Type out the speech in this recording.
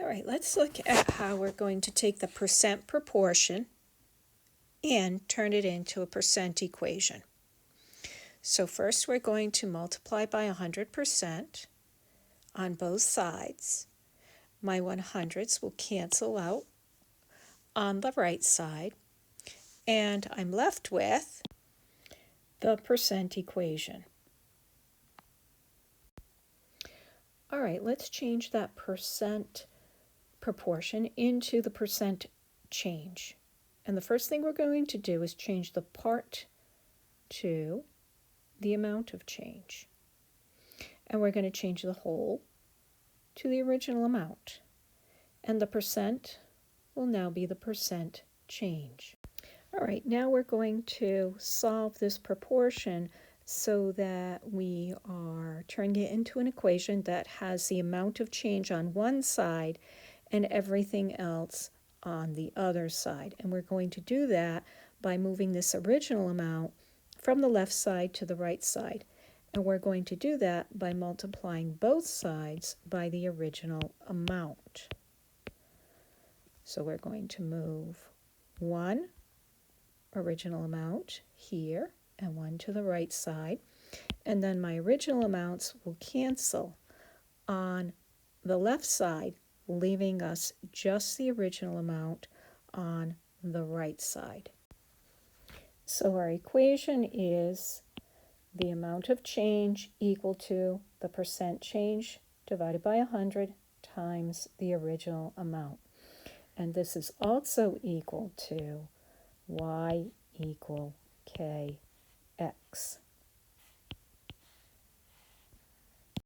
All right, let's look at how we're going to take the percent proportion and turn it into a percent equation. So first we're going to multiply by 100% on both sides. My 100s will cancel out on the right side, and I'm left with the percent equation. All right, let's change that percent proportion into the percent change. And the first thing we're going to do is change the part to the amount of change. And we're going to change the whole to the original amount. And the percent will now be the percent change. All right, now we're going to solve this proportion so that we are turning it into an equation that has the amount of change on one side and everything else on the other side. And we're going to do that by moving this original amount from the left side to the right side. And we're going to do that by multiplying both sides by the original amount. So we're going to move one original amount here and one to the right side. And then my original amounts will cancel on the left side, leaving us just the original amount on the right side. So our equation is the amount of change equal to the percent change divided by 100 times the original amount. And this is also equal to y equal kx.